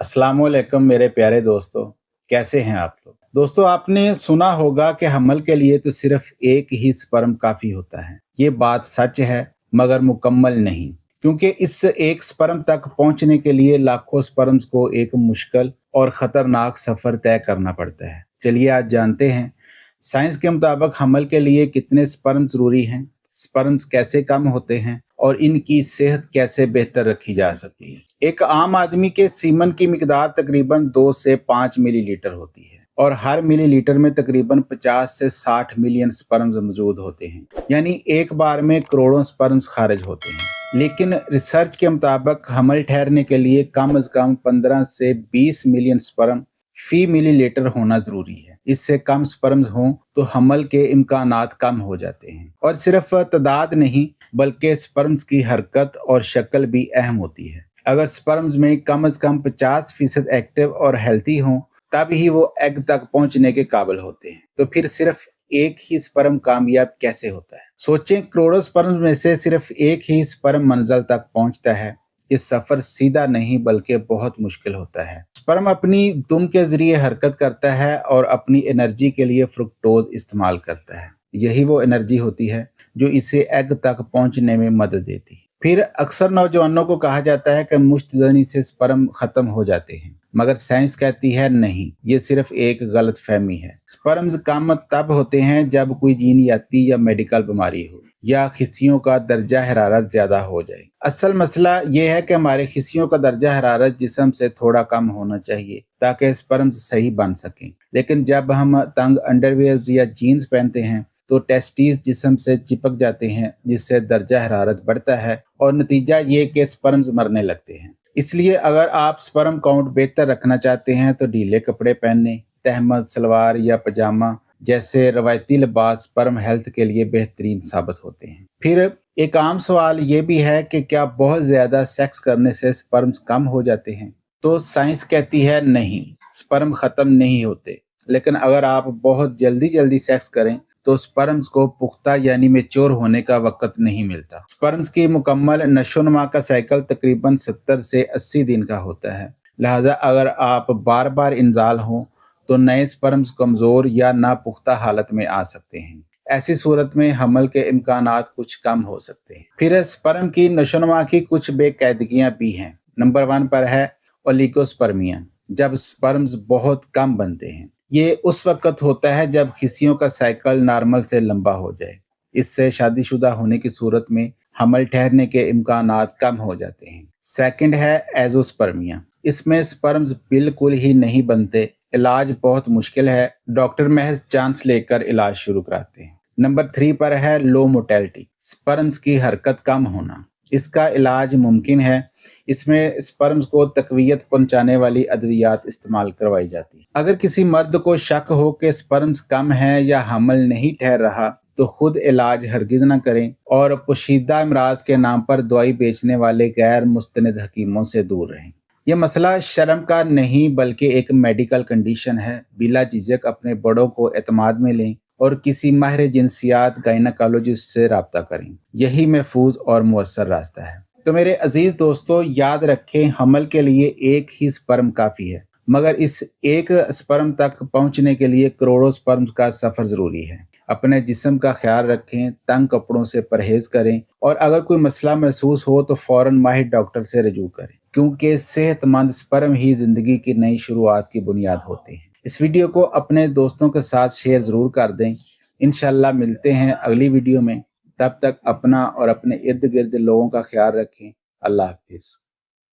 अस्सलाम वालेकुम मेरे प्यारे दोस्तों, कैसे हैं आप लोग? दोस्तों आपने सुना होगा कि हमल के लिए तो सिर्फ एक ही स्पर्म काफ़ी होता है। ये बात सच है मगर मुकम्मल नहीं, क्योंकि इस एक स्पर्म तक पहुंचने के लिए लाखों स्पर्म्स को एक मुश्किल और ख़तरनाक सफ़र तय करना पड़ता है। चलिए आज जानते हैं, साइंस के मुताबिक हमल के लिए कितने स्पर्म ज़रूरी हैं, स्पर्म्स कैसे कम होते हैं और इनकी सेहत कैसे बेहतर रखी जा सकती है। एक आम आदमी के सीमन की मिकदार तकरीबन 2 से 5 मिलीलीटर होती है और हर मिलीलीटर में तकरीबन 50 से 60 मिलियन स्पर्म्स मौजूद होते हैं, यानी एक बार में करोड़ों स्पर्म्स खारिज होते हैं। लेकिन रिसर्च के मुताबिक हमल ठहरने के लिए कम से कम 15 से 20 मिलियन स्पर्म फी मिलीलीटर होना जरूरी है। इससे कम स्पर्म्स हों तो हमल के इम्कानात कम हो जाते हैं। और सिर्फ तादाद नहीं बल्कि स्पर्म्स की हरकत और शक्ल भी अहम होती है। अगर स्पर्म्स में कम से कम 50% एक्टिव और हेल्थी हों तब ही वो एग तक पहुंचने के काबिल होते हैं। तो फिर सिर्फ एक ही स्पर्म कामयाब कैसे होता है? सोचें, करोड़ों स्पर्म में से सिर्फ एक ही स्पर्म मंजिल तक पहुंचता है। ये सफर सीधा नहीं बल्कि बहुत मुश्किल होता है। स्पर्म अपनी दुम के जरिए हरकत करता है और अपनी एनर्जी के लिए फ्रुक्टोज इस्तेमाल करता है। यही वो एनर्जी होती है जो इसे एग तक पहुंचने में मदद देती है। फिर अक्सर नौजवानों को कहा जाता है कि मुश्तजनी से स्पर्म खत्म हो जाते हैं, मगर साइंस कहती है नहीं, ये सिर्फ एक गलत फहमी है। स्पर्म्स कम तब होते हैं जब कोई जीनियाती या मेडिकल बीमारी हो या खिस्सियों का दर्जा हरारत ज्यादा हो जाए। असल मसला ये है कि हमारे खिस्सियों का दर्जा हरारत जिस्म से थोड़ा कम होना चाहिए ताकि स्पर्म्स सही बन सकें। लेकिन जब हम तंग अंडरवियर्स या जीन्स पहनते हैं तो टेस्टीज जिस्म से चिपक जाते हैं, जिससे दर्जा हरारत बढ़ता है और नतीजा ये कि स्पर्म्स मरने लगते हैं। इसलिए अगर आप स्पर्म काउंट बेहतर रखना चाहते हैं तो ढीले कपड़े पहनने, तहमद सलवार या पजामा जैसे रवायती लिबास स्पर्म हेल्थ के लिए बेहतरीन साबित होते हैं। फिर एक आम सवाल ये भी है कि क्या बहुत ज्यादा सेक्स करने से स्पर्म्स कम हो जाते हैं? तो साइंस कहती है नहीं, स्पर्म खत्म नहीं होते। लेकिन अगर आप बहुत जल्दी सेक्स करें तो स्पर्म्स को पुख्ता यानी मैच्योर होने का वक्त नहीं मिलता। स्पर्म्स की मुकम्मल नशोनुमा का साइकिल तकरीबन 70 से 80 दिन का होता है। लिहाजा अगर आप बार बार इंजाल हों तो नए स्पर्म्स कमजोर या नापुख्ता हालत में आ सकते हैं। ऐसी सूरत में हमल के इम्कानात कुछ कम हो सकते हैं। फिर स्पर्म की नशोनुमा की कुछ बेकायदगियां भी हैं। नंबर 1 पर है ओलिगोस्पर्मिया, जब स्पर्म्स बहुत कम बनते हैं। ये उस वक्त होता है जब खिस्सियों का साइकिल नॉर्मल से लंबा हो जाए। इससे शादीशुदा होने की सूरत में हमल ठहरने के इम्कानात कम हो जाते हैं। सेकंड है एजोस्पर्मिया, इसमें स्पर्म्स बिल्कुल ही नहीं बनते। इलाज बहुत मुश्किल है, डॉक्टर महज चांस लेकर इलाज शुरू कराते हैं। नंबर 3 पर है लो मोटेलिटी, स्पर्म्स की हरकत कम होना। इसका इलाज मुमकिन है। इसमें स्पर्म्स को तकवीयत पहुंचाने वाली अद्वियात इस्तेमाल करवाई जाती है। अगर किसी मर्द को शक हो कि स्पर्म्स कम है या हमल नहीं ठहर रहा तो खुद इलाज हरगिज न करें और पोशीदा इमराज के नाम पर दवाई बेचने वाले गैर मुस्तनद हकीमों से दूर रहें। यह मसला शर्म का नहीं बल्कि एक मेडिकल कंडीशन है। बिला झिझक अपने बड़ों को एतमाद में लें और किसी माहिर जिनसियात गायनकोलॉजिस्ट से रब्ता करें। यही महफूज और मुअस्सर रास्ता है। तो मेरे अजीज दोस्तों, याद रखें, हमल के लिए एक ही स्पर्म काफ़ी है, मगर इस एक स्पर्म तक पहुंचने के लिए करोड़ों स्पर्म्स का सफ़र ज़रूरी है। अपने जिस्म का ख्याल रखें, तंग कपड़ों से परहेज करें और अगर कोई मसला महसूस हो तो फ़ौरन माहिर डॉक्टर से रजू करें, क्योंकि सेहतमंद स्पर्म ही ज़िंदगी की नई शुरुआत की बुनियाद होते हैं। इस वीडियो को अपने दोस्तों के साथ शेयर ज़रूर कर दें। इंशाल्लाह मिलते हैं अगली वीडियो में। तब तक अपना और अपने इर्द गिर्द लोगों का ख्याल रखें। अल्लाह हाफिज़।